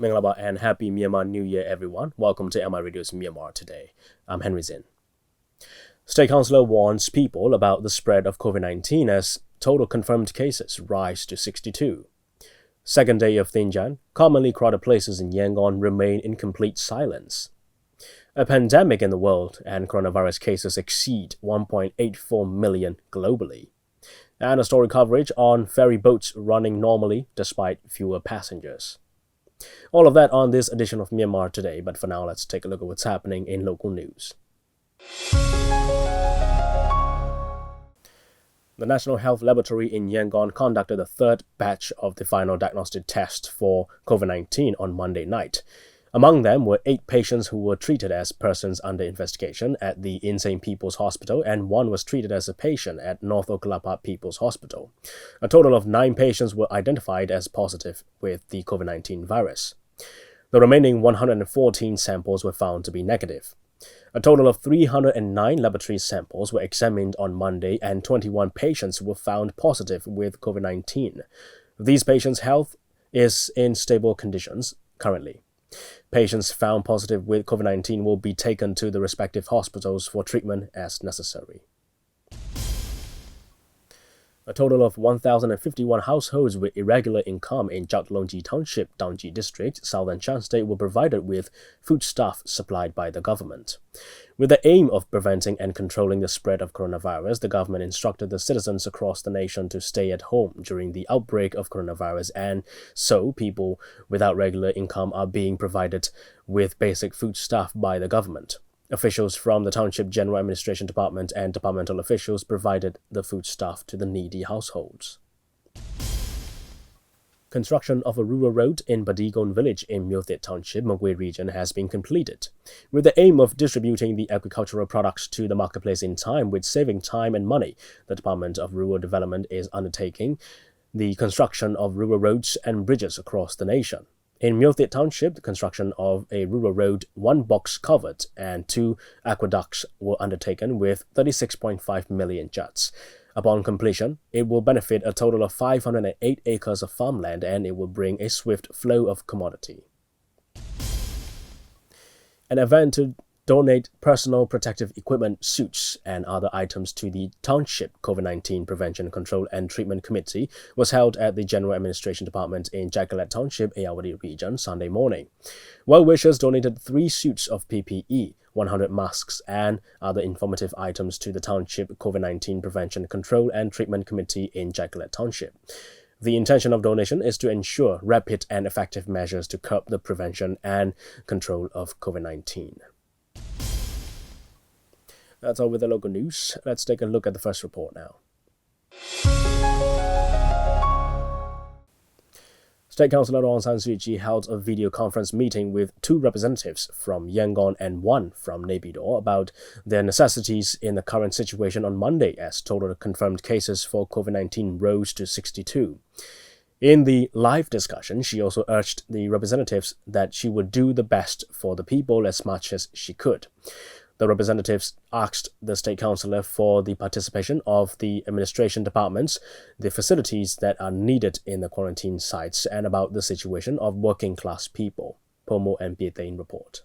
Myanmar and Happy Myanmar New Year, everyone. Welcome to MI Radio's Myanmar Today. I'm Henry Zin. State Counsellor warns people about the spread of COVID-19 as total confirmed cases rise to 62. Second day of Thingyan, commonly crowded places in Yangon remain in complete silence. A pandemic in the world and coronavirus cases exceed 1.84 million globally. And a story coverage on ferry boats running normally despite fewer passengers. All of that on this edition of Myanmar Today, but for now let's take a look at what's happening in local news. The National Health Laboratory in Yangon conducted the third batch of the final diagnostic test for COVID-19 on Monday night. Among them were 8 patients who were treated as persons under investigation at the Insane People's Hospital, and 1 was treated as a patient at North Okalapa People's Hospital. A total of 9 patients were identified as positive with the COVID-19 virus. The remaining 114 samples were found to be negative. A total of 309 laboratory samples were examined on Monday, and 21 patients were found positive with COVID-19. These patients' health is in stable conditions currently. Patients found positive with COVID-19 will be taken to the respective hospitals for treatment as necessary. A total of 1,051 households with irregular income in Jatlongji Township, Dangji District, Southern Shan State were provided with foodstuff supplied by the government. With the aim of preventing and controlling the spread of coronavirus, the government instructed the citizens across the nation to stay at home during the outbreak of coronavirus, and so people without regular income are being provided with basic foodstuff by the government. Officials from the Township General Administration Department and departmental officials provided the foodstuff to the needy households. Construction of a rural road in Badigon village in Myothit Township, Magwe region has been completed. With the aim of distributing the agricultural products to the marketplace in time with saving time and money, the Department of Rural Development is undertaking the construction of rural roads and bridges across the nation. In Myothit Township, the construction of a rural road, 1 box covered, and 2 aqueducts were undertaken with 36.5 million kyats. Upon completion, it will benefit a total of 508 acres of farmland, and it will bring a swift flow of commodity. An event to donate personal protective equipment, suits, and other items to the Township COVID-19 Prevention, Control and Treatment Committee was held at the General Administration Department in Jaikalat Township, Ayeyarwady region, Sunday morning. Well-wishers donated 3 suits of PPE, 100 masks, and other informative items to the Township COVID-19 Prevention, Control and Treatment Committee in Jaikalat Township. The intention of donation is to ensure rapid and effective measures to curb the prevention and control of COVID-19. That's all with the local news. Let's take a look at the first report now. State Counsellor Aung San Suu Kyi held a video conference meeting with 2 representatives from Yangon and 1 from Naypyidaw about their necessities in the current situation on Monday as total confirmed cases for COVID-19 rose to 62. In the live discussion, she also urged the representatives that she would do the best for the people as much as she could. The representatives asked the State Counsellor for the participation of the administration departments, the facilities that are needed in the quarantine sites, and about the situation of working-class people. Pomo and Pietain report.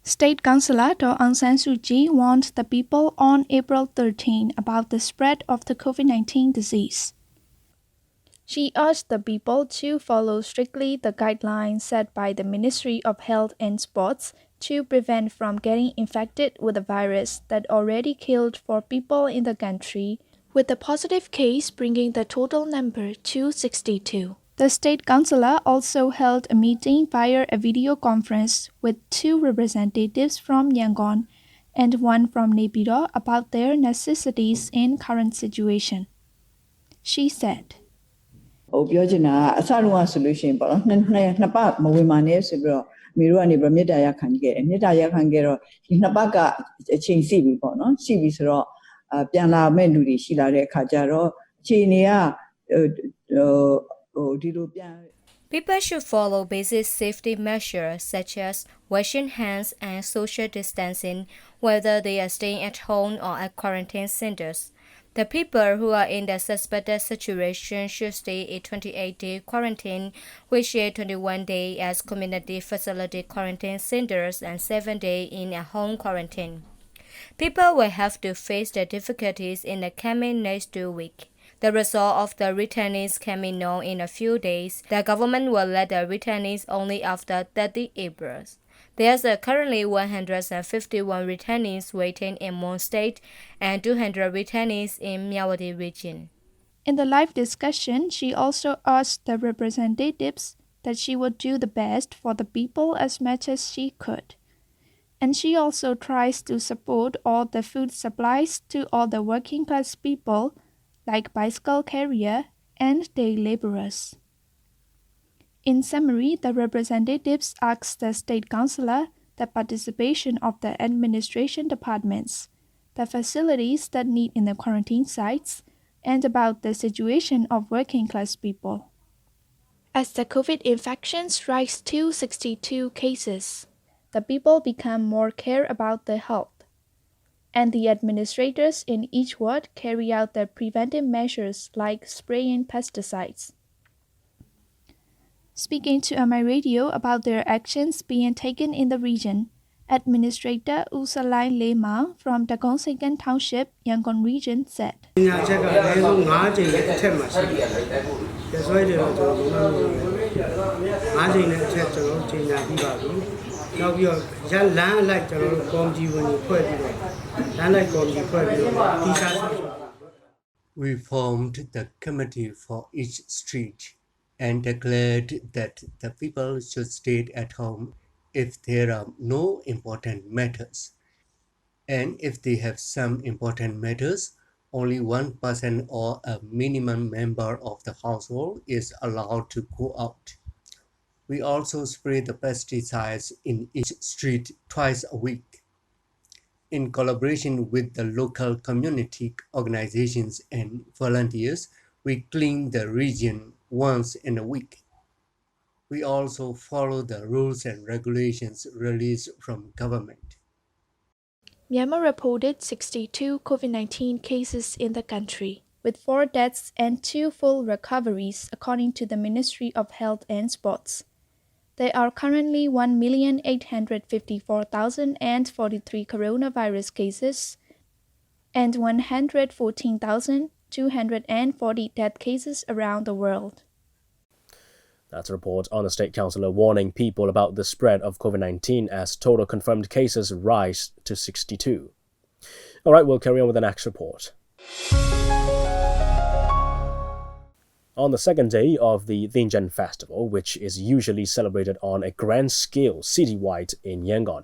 State Counsellor Aung San Suu Kyi warned the people on April 13 about the spread of the COVID-19 disease. She urged the people to follow strictly the guidelines set by the Ministry of Health and Sports to prevent from getting infected with the virus that already killed 4 people in the country, with the positive case bringing the total number to 62. The State Counsellor also held a meeting via a video conference with 2 representatives from Yangon and 1 from Naypyidaw about their necessities in current situation. She said, ပြောချင်တာအစတုန်းကဆိုလို့ရှိရင်ပေါ့နော်နှစ်ပတ်မဝင်ပါနဲ့ဆိုပြီးတော့မိတို့ကနေပြမေတ္တာရပ်ခံခဲ့တယ်မေတ္တာရပ်ခံခဲ့တော့ဒီနှစ်ပတ်ကအချိန်ရှိပြီပေါ့နော်ရှိပြီဆိုတော့ပြန်လာမဲ့လူတွေရှိလာတဲ့အခါကျတော့အခြေအနေကဒီလိုပြန် People should follow basic safety measures such as washing hands and social distancing, whether they are staying at home or at quarantine centers. The people who are in the suspected situation should stay a 28-day quarantine, which is 21 days as community facility quarantine centers and 7 days in a home quarantine. People will have to face the difficulties in the coming next 2 weeks. The result of the returnees can be known in a few days. The government will let the returnees only after 30 April. There are currently 151 returnees waiting in Mon State and 200 returnees in Myanmar region. In the live discussion, she also asked the representatives that she would do the best for the people as much as she could. And she also tries to support all the food supplies to all the working class people, like bicycle carrier and day laborers. In summary, the representatives asked the state councillor the participation of the administration departments, the facilities that need in the quarantine sites, and about the situation of working class people. As the COVID infections rise to 62 cases, the people become more care about their health, and the administrators in each ward carry out the preventive measures like spraying pesticides. Speaking to My Radio about their actions being taken in the region, Administrator Usalai Lema from Thingyan Township, Yangon region said. We formed the committee for each street and declared that the people should stay at home if there are no important matters. And if they have some important matters, only one person or a minimum member of the household is allowed to go out. We also spray the pesticides in each street twice a week. In collaboration with the local community organizations and volunteers, we clean the region once in a week. We also follow the rules and regulations released from government. Myanmar reported 62 COVID-19 cases in the country, with 4 deaths and 2 full recoveries, according to the Ministry of Health and Sports. There are currently 1,854,043 coronavirus cases and 114,240 death cases around the world. That's a report on the state councillor warning people about the spread of COVID-19 as total confirmed cases rise to 62. All right, we'll carry on with the next report. On the second day of the Thingyan festival, which is usually celebrated on a grand scale citywide in Yangon,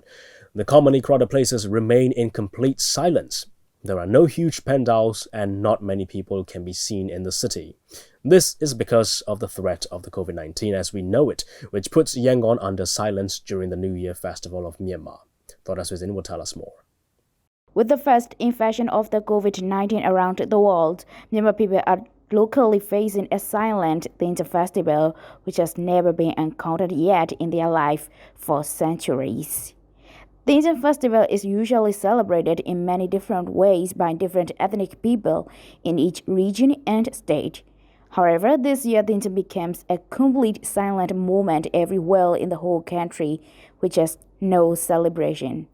the commonly crowded places remain in complete silence. There are no huge pandals and not many people can be seen in the city. This is because of the threat of the COVID-19 as we know it, which puts Yangon under silence during the New Year festival of Myanmar. Thoras Within will tell us more. With the first infection of the COVID-19 around the world, Myanmar people are locally facing a silent Thingyan festival which has never been encountered yet in their life for centuries. Thingyan festival is usually celebrated in many different ways by different ethnic people in each region and state. However, this year Thingyan becomes a complete silent moment everywhere in the whole country, which has no celebration.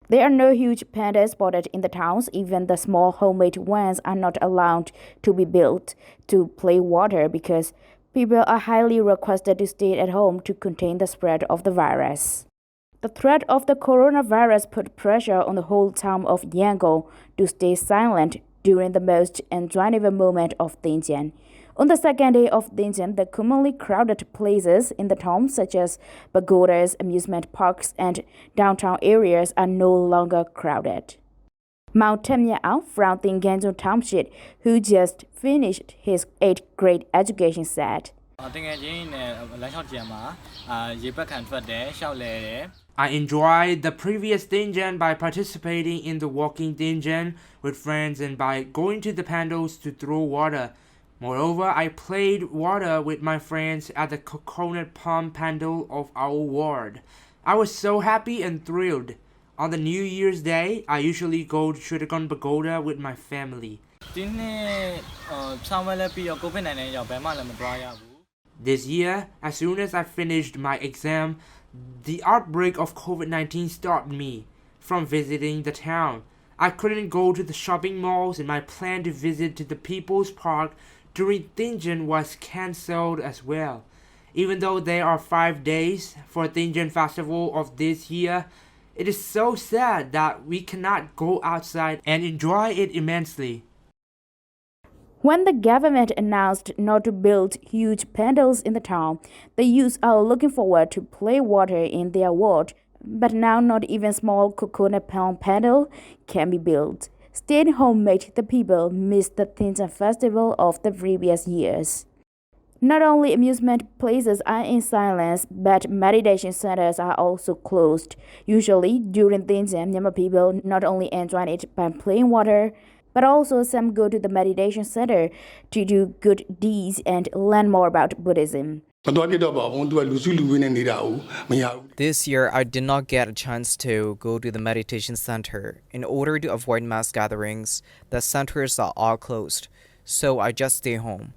There are no huge pandas spotted in the towns. Even the small homemade ones are not allowed to be built to play water because people are highly requested to stay at home to contain the spread of the virus. The threat of the coronavirus put pressure on the whole town of Yangon to stay silent during the most enjoyable moment of Thingyan. On the second day of Thingyan, the commonly crowded places in the town, such as pagodas, amusement parks, and downtown areas, are no longer crowded. Thingyan from Thingyan Township, who just finished his 8th grade education, said, I enjoyed the previous Thingyan by participating in the walking Thingyan with friends and by going to the pandals to throw water. Moreover, I played water with my friends at the coconut palm pandal of our ward. I was so happy and thrilled. On the New Year's Day, I usually go to Shurigon Pagoda with my family. This year, as soon as I finished my exam, the outbreak of COVID-19 stopped me from visiting the town. I couldn't go to the shopping malls, and my plan to visit to the People's Park during Thingyan was cancelled as well. Even though there are 5 days for Thingyan Festival of this year, it is so sad that we cannot go outside and enjoy it immensely. When the government announced not to build huge pandals in the town, the youths are looking forward to play water in their ward. But now not even small coconut palm pandal can be built. Staying home made the people miss the Thingyan festival of the previous years. Not only amusement places are in silence, but meditation centers are also closed. Usually, during Thingyan, Myanmar people not only enjoy it by playing water, but also some go to the meditation center to do good deeds and learn more about Buddhism. This year, I did not get a chance to go to the meditation center. In order to avoid mass gatherings, the centers are all closed, so I just stay home.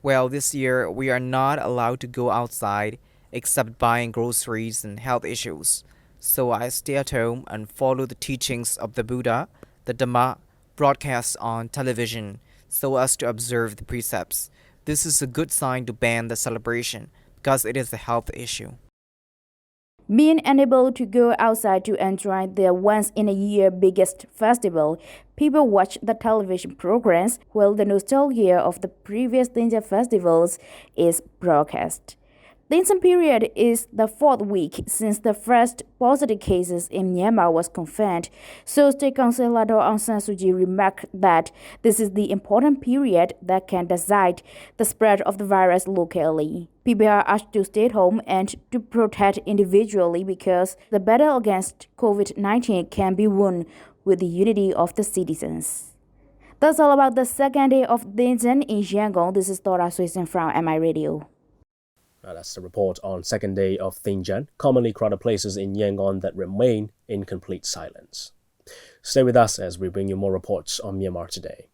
Well, this year, we are not allowed to go outside except buying groceries and health issues. So I stay at home and follow the teachings of the Buddha, the Dhamma, broadcast on television, so as to observe the precepts. This is a good sign to ban the celebration, because it is a health issue. Being unable to go outside to enjoy their once-in-a-year biggest festival, people watch the television programs while the nostalgia of the previous Thingyan festivals is broadcast. The Thingyan period is the 4th week since the first positive cases in Myanmar was confirmed, so State Counsellor Aung San Suu Kyi remarked that this is the important period that can decide the spread of the virus locally. People are asked to stay at home and to protect individually because the battle against COVID-19 can be won with the unity of the citizens. That's all about the second day of Thingyan in Yangon. This is Tora Suisin from MI Radio. That's the report on second day of Thingyan, commonly crowded places in Yangon that remain in complete silence. Stay with us as we bring you more reports on Myanmar Today.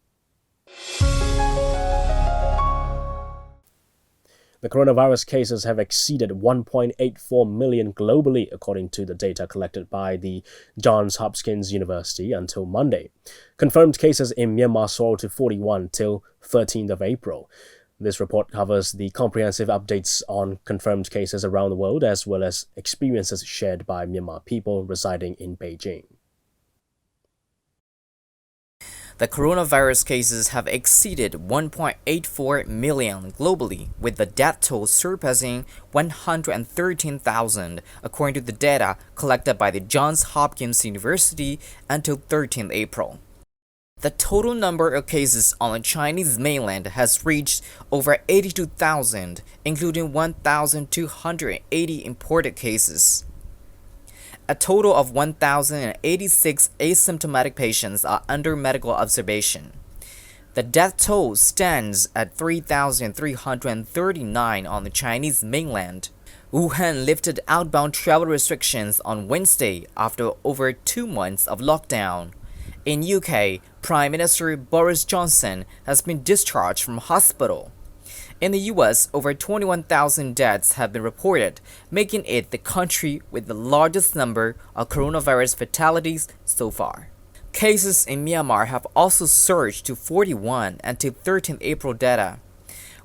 The coronavirus cases have exceeded 1.84 million globally, according to the data collected by the Johns Hopkins University until Monday. Confirmed cases in Myanmar soared to 41 till 13th of April. This report covers the comprehensive updates on confirmed cases around the world as well as experiences shared by Myanmar people residing in Beijing. The coronavirus cases have exceeded 1.84 million globally, with the death toll surpassing 113,000, according to the data collected by the Johns Hopkins University until 13th April. The total number of cases on the Chinese mainland has reached over 82,000, including 1,280 imported cases. A total of 1,086 asymptomatic patients are under medical observation. The death toll stands at 3,339 on the Chinese mainland. Wuhan lifted outbound travel restrictions on Wednesday after over 2 months of lockdown. In UK, Prime Minister Boris Johnson has been discharged from hospital. In the US, over 21,000 deaths have been reported, making it the country with the largest number of coronavirus fatalities so far. Cases in Myanmar have also surged to 41 until 13th April data.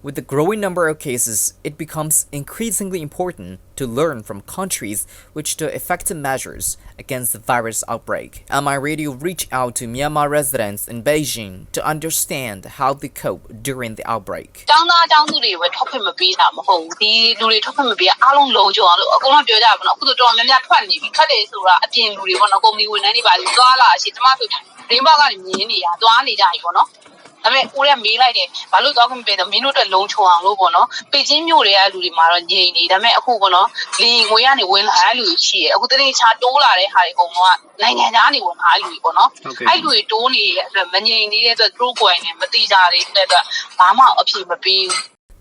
With the growing number of cases, it becomes increasingly important to learn from countries which took effective measures against the virus outbreak. MI Radio reached out to Myanmar residents in Beijing to understand how they cope during the outbreak.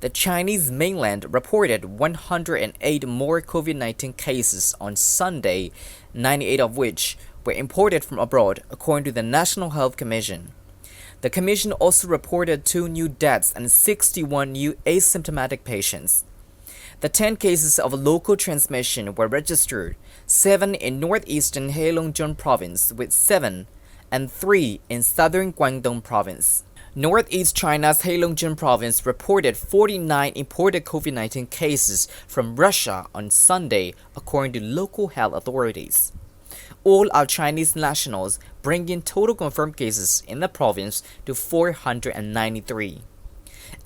The Chinese mainland reported 108 more COVID-19 cases on Sunday, 98 of which were imported from abroad, according to the National Health Commission. The Commission also reported 2 new deaths and 61 new asymptomatic patients. The 10 cases of local transmission were registered, 7 in northeastern Heilongjiang province with 7, and 3 in southern Guangdong province. Northeast China's Heilongjiang province reported 49 imported COVID-19 cases from Russia on Sunday, according to local health authorities. All are Chinese nationals, bringing total confirmed cases in the province to 493.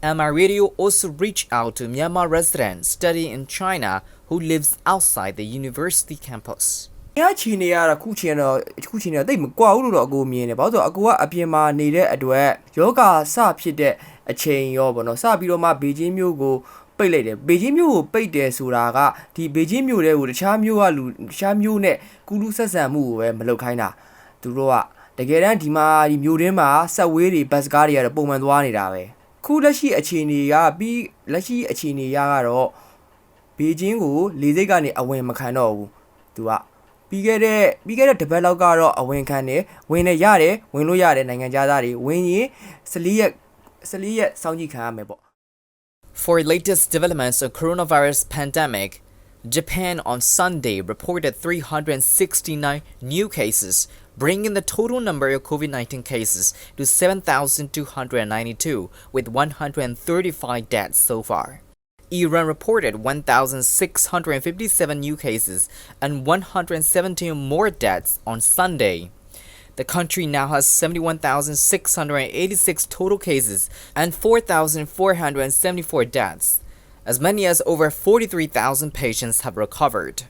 Myanmar Radio also reached out to Myanmar residents studying in China who lives outside the university campus. ချီနေရတာခုချင်တော့တိတ်မကွာဘူးလို့တော့အကိုမြင်တယ်ဘာလို့ဆိုတော့အကိုကအပြင်မှာနေတဲ့အတွက်ယောဂစဖြစ်တဲ့အချိန်ရောပေါ့နော်စပြီးတော့မှဘေဂျင်းမျိုးကိုပိတ်လိုက်တယ်ဘေဂျင်းမျိုးကိုပိတ်တယ်ဆိုတာကဒီဘေဂျင်းမျိုးတွေကိုတခြားမျိုးကလူတခြားမျိုးနဲ့ကူလူဆက်ဆံမှုကိုပဲမလုပ်ခိုင်းတာသူတို့ကတကယ်တမ်းဒီမှာဒီမျိုးတွင်းမှာဆက်ဝေးတွေဘတ်စကားတွေကတော့ပုံမှန်သွားနေတာပဲခုလက်ရှိအခြေအနေကပြီးလက်ရှိအခြေအနေကတော့ဘေဂျင်းကိုလေစိတ်ကနေအဝင်မခံတော့ဘူးသူကပြီးခဲ့တဲ့တပတ်လောက်ကတော့အဝင်ခံတယ်ဝင်နေရတယ်ဝင်လို့ရတယ်နိုင်ငံသားတွေဝင်ရင်14ရက်စောင့်ကြည့်ခံရမယ်ပေါ့ For latest developments on coronavirus pandemic, Japan on Sunday reported 369 new cases, bringing the total number of COVID-19 cases to 7,292, with 135 deaths so far. Iran reported 1,657 new cases and 117 more deaths on Sunday. The country now has 71,686 total cases and 4,474 deaths. As many as over 43,000 patients have recovered.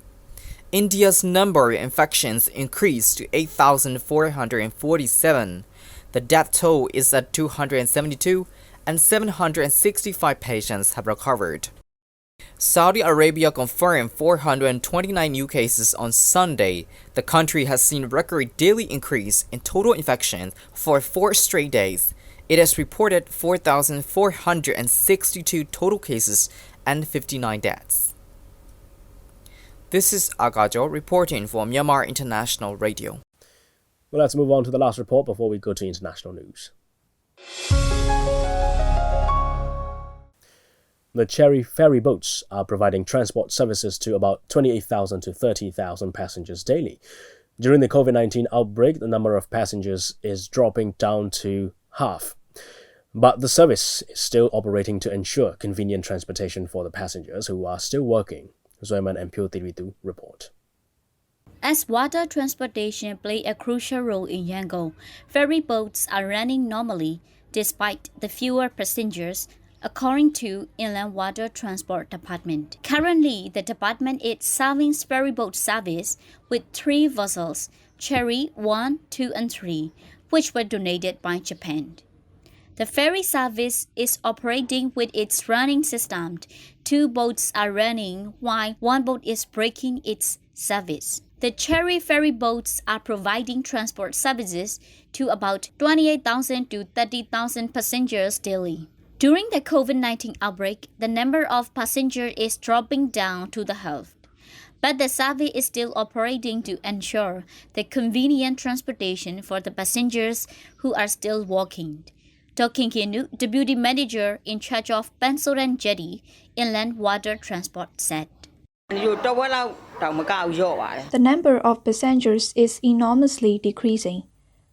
India's number of infections increased to 8,447. The death toll is at 272, and 765 patients have recovered. Saudi Arabia confirmed 429 new cases on Sunday. The country has seen a record daily increase in total infections for 4 straight days. It has reported 4,462 total cases and 59 deaths. This is Agajo reporting for Myanmar International Radio. Well, let's move on to the last report before we go to international news. The Cherry ferry boats are providing transport services to about 28,000 to 30,000 passengers daily. During the COVID-19 outbreak, the number of passengers is dropping down to half. But the service is still operating to ensure convenient transportation for the passengers who are still working. Zoeman and Pyo Tiritu report. As water transportation play a crucial role in Yangon, ferry boats are running normally despite the fewer passengers, according to Inland Water Transport Department. Currently, the department is serving ferry boat service with 3 vessels, Cherry 1, 2, and 3, which were donated by Japan. The ferry service is operating with its running system. 2 boats are running while 1 boat is breaking its service. The Cherry ferry boats are providing transport services to about 28,000 to 30,000 passengers daily. During the COVID-19 outbreak, the number of passengers is dropping down to the half. But the service is still operating to ensure the convenient transportation for the passengers who are still working. Thingyan, Deputy Manager in charge of Pensoran Jetty, Inland Water Transport, said. The number of passengers is enormously decreasing.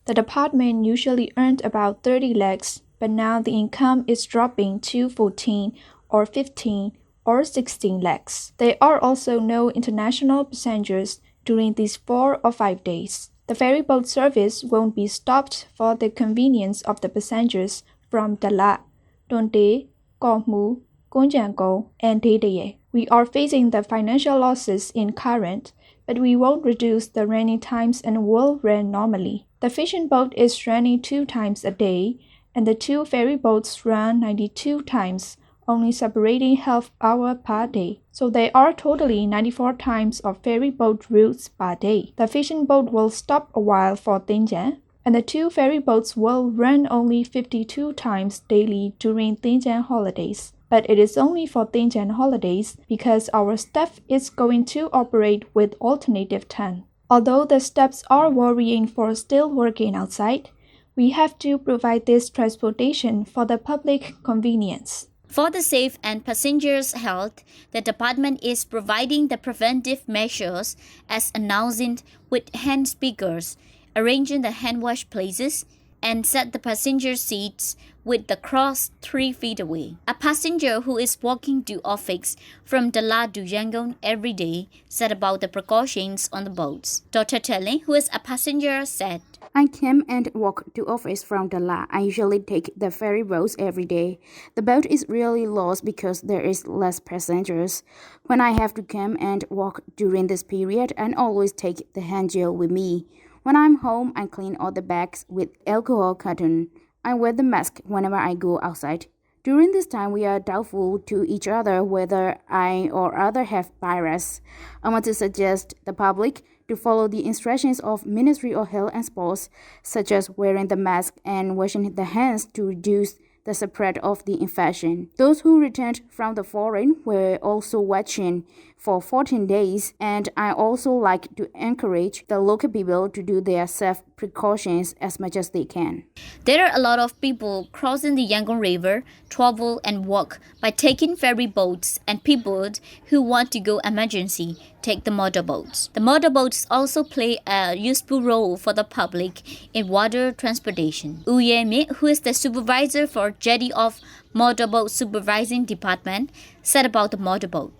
The department usually earned about 30 lakhs, but now the income is dropping to 14 or 15 or 16 lakhs. There are also no international passengers during these 4 or 5 days. The ferry boat service won't be stopped for the convenience of the passengers from Dalat, Tonte, Komu, Gonjango, and Dedeye. We are facing the financial losses in current, but we won't reduce the running times and will run normally. The fishing boat is running 2 times a day, and the 2 ferry boats run 92 times, only separating half hour per day. So there are totally 94 times of ferry boat routes per day. The fishing boat will stop a while for Thingyan, and the 2 ferry boats will run only 52 times daily during Thingyan holidays. But it is only for Thingyan holidays because our staff is going to operate with alternative time. Although the steps are worrying for still working outside, we have to provide this transportation for the public convenience. For the safe and passengers' health, the department is providing the preventive measures as announced with hand speakers, arranging the hand wash places, and set the passenger seats with the cross 3 feet away. A passenger who is walking to office from Dalat to Yangon every day said about the precautions on the boats. Dr. Telly, who is a passenger, said, I come and walk to office from Dalat. I usually take the ferry boats every day. The boat is really lost because there is less passengers. When I have to come and walk during this period, I always take the hand gel with me. When I'm home, I clean all the bags with alcohol cotton. I wear the mask whenever I go outside. During this time, we are doubtful to each other whether I or other have virus. I want to suggest the public to follow the instructions of Ministry of Health and Sports, such as wearing the mask and washing the hands to reduce the spread of the infection. Those who returned from the foreign were also watching for 14 days, and I also like to encourage the local people to do their safe precautions as much as they can. There are a lot of people crossing the Yangon River, travel and walk by taking ferry boats, and people who want to go emergency take the motorboats. The motorboats also play a useful role for the public in water transportation. Wu Ye-mi, who is the supervisor for Jetty of Motorboat Supervising Department, said about the motorboat.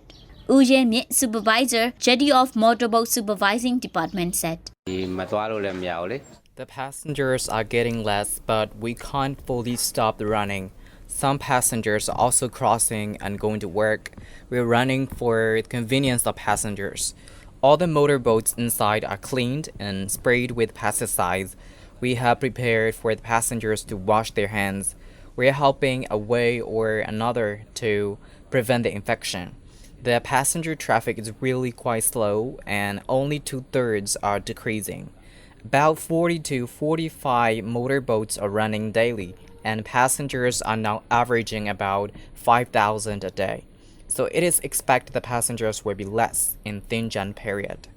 Wu Ye-mi, supervisor, Jetty of Motorboat Supervising Department, said, The passengers are getting less, but we can't fully stop the running. Some passengers are also crossing and going to work. We're running for the convenience of passengers. All the motorboats inside are cleaned and sprayed with pesticides. We have prepared for the passengers to wash their hands. We're helping a way or another to prevent the infection. The passenger traffic is really quite slow and only 2/3 are decreasing. About 40 to 45 motorboats are running daily, and passengers are now averaging about 5,000 a day. So it is expected the passengers will be less in Thingyan period.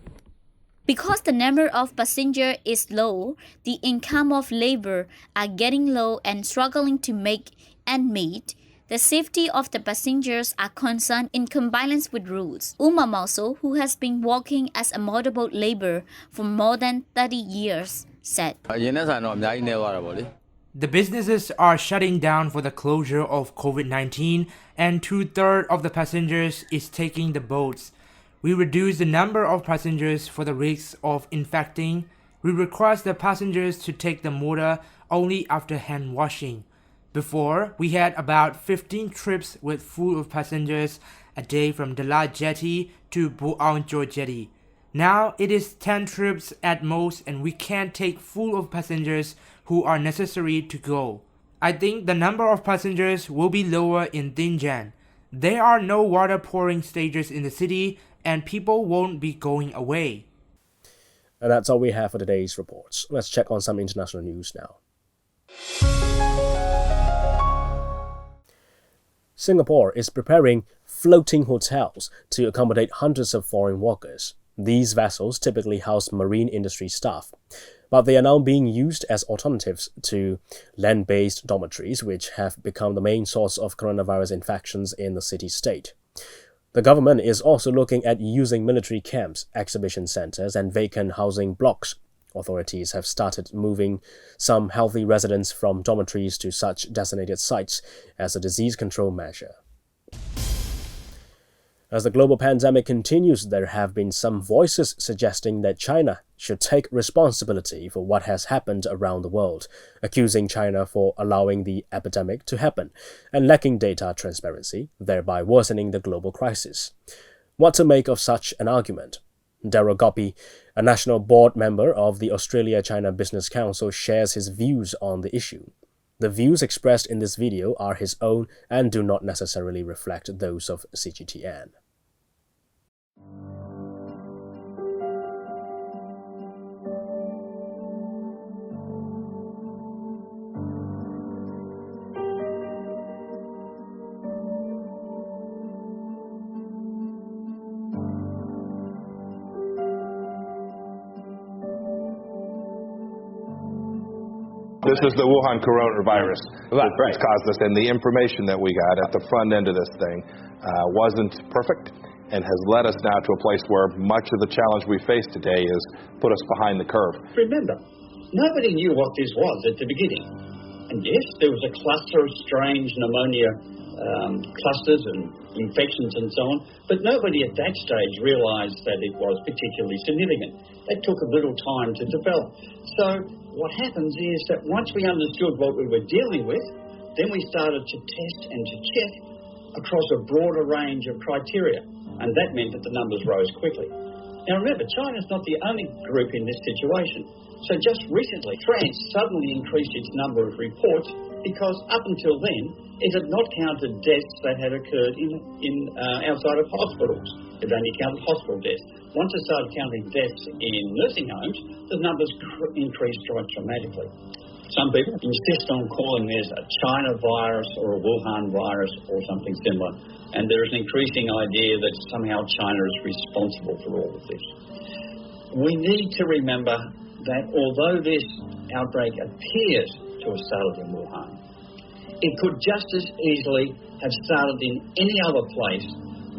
Because the number of passengers is low, the income of labor are getting low and struggling to make ends meet. The safety of the passengers are concerned in compliance with rules. Uma Mauso, who has been working as a motorboat laborer for more than 30 years, said, The businesses are shutting down for the closure of COVID-19, and 2/3 of the passengers is taking the boats. We reduce the number of passengers for the risk of infecting. We request the passengers to take the motor only after hand washing. Before, we had about 15 trips with full of passengers a day from Dalat Jetty to Buangjo Jetty. Now it is 10 trips at most, and we can't take full of passengers who are necessary to go. I think the number of passengers will be lower in Thingyan. There are no water pouring stages in the city, and people won't be going away. And that's all we have for today's reports. Let's check on some international news now. Singapore is preparing floating hotels to accommodate hundreds of foreign workers. These vessels typically house marine industry staff, but they are now being used as alternatives to land-based dormitories, which have become the main source of coronavirus infections in the city-state. The government is also looking at using military camps, exhibition centers, and vacant housing blocks. Authorities have started moving some healthy residents from dormitories to such designated sites as a disease control measure. As the global pandemic continues, there have been some voices suggesting that China should take responsibility for what has happened around the world, accusing China for allowing the epidemic to happen and lacking data transparency, thereby worsening the global crisis. What to make of such an argument? Daryl Gopi, a national board member of the Australia-China Business Council, shares his views on the issue. The views expressed in this video are his own and do not necessarily reflect those of CGTN. This is the Wuhan coronavirus Right. that's caused this, and the information that we got at the front end of this thing wasn't perfect and has led us now to a place where much of the challenge we face today is put us behind the curve. Remember, nobody knew what this was at the beginning. And yes, there was a cluster of strange pneumonia clusters and infections and so on, but nobody at that stage realised that it was particularly significant. That took a little time to develop. So what happens is that once we understood what we were dealing with, then we started to test and to check across a broader range of criteria, and that meant that the numbers rose quickly. Now remember, China's not the only group in this situation. So just recently, France suddenly increased its number of reports because up until then, it had not counted deaths that had occurred in outside of hospitals. It only counted hospital deaths. Once it started counting deaths in nursing homes, the numbers increased quite dramatically. Some people insist on calling this a China virus or a Wuhan virus or something similar, and there is an increasing idea that somehow China is responsible for all of this. We need to remember that although this outbreak appears to have started in Wuhan, it could just as easily have started in any other place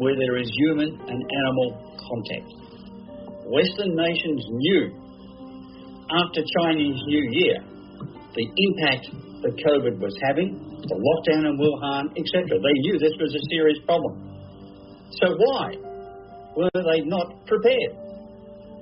where there is human and animal contact. Western nations knew after Chinese New Year the impact that COVID was having, the lockdown in Wuhan, etc. They knew this was a serious problem. So why were they not prepared?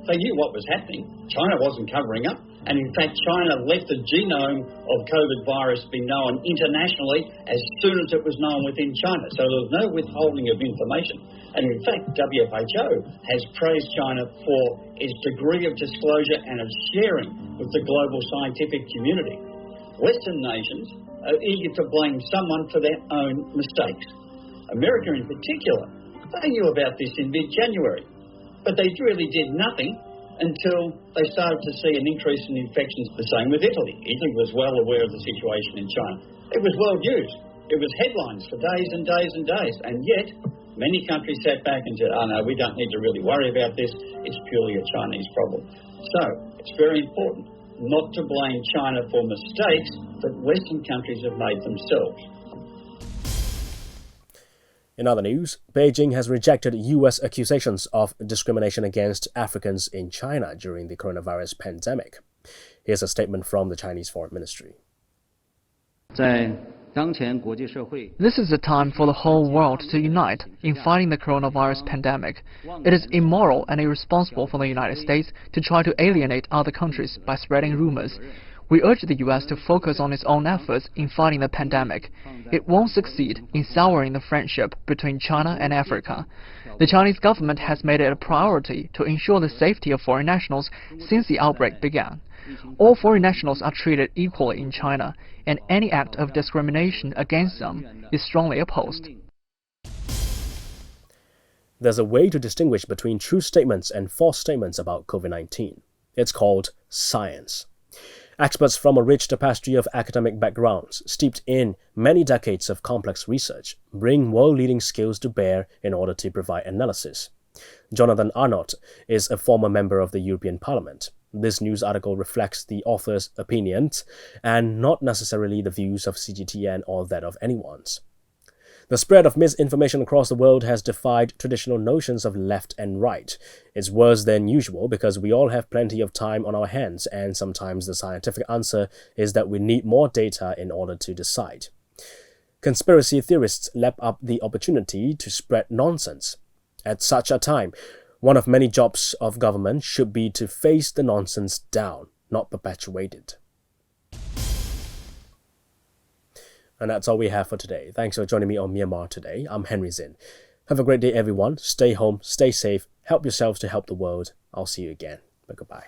They knew what was happening. China wasn't covering up. And in fact, China let the genome of COVID virus be known internationally as soon as it was known within China. So there was no withholding of information. And in fact, WHO has praised China for its degree of disclosure and of sharing with the global scientific community. Western nations are eager to blame someone for their own mistakes. America in particular, they knew about this in mid-January. But they really did nothing until they started to see an increase in infections. The same with Italy. Italy was well aware of the situation in China. It was world news. It was headlines for days and days and days. And yet, many countries sat back and said, oh no, we don't need to really worry about this. It's purely a Chinese problem. So, it's very important not to blame China for mistakes that Western countries have made themselves. In other news, Beijing has rejected U.S. accusations of discrimination against Africans in China during the coronavirus pandemic. Here's a statement from the Chinese Foreign Ministry. This is a time for the whole world to unite in fighting the coronavirus pandemic. It is immoral and irresponsible for the United States to try to alienate other countries by spreading rumors. We urge the U.S. to focus on its own efforts in fighting the pandemic. It won't succeed in souring the friendship between China and Africa. The Chinese government has made it a priority to ensure the safety of foreign nationals since the outbreak began. All foreign nationals are treated equally in China, and any act of discrimination against them is strongly opposed. There's a way to distinguish between true statements and false statements about COVID-19. It's called science. Experts from a rich tapestry of academic backgrounds, steeped in many decades of complex research, bring world-leading skills to bear in order to provide analysis. Jonathan Arnott is a former member of the European Parliament. This news article reflects the author's opinions and not necessarily the views of CGTN or that of anyone's. The spread of misinformation across the world has defied traditional notions of left and right. It's worse than usual because we all have plenty of time on our hands, and sometimes the scientific answer is that we need more data in order to decide. Conspiracy theorists lap up the opportunity to spread nonsense. At such a time, one of many jobs of government should be to face the nonsense down, not perpetuate it. And that's all we have for today. Thanks for joining me on Myanmar Today. I'm Henry Zinn. Have a great day, everyone. Stay home, stay safe, help yourselves to help the world. I'll see you again. But goodbye.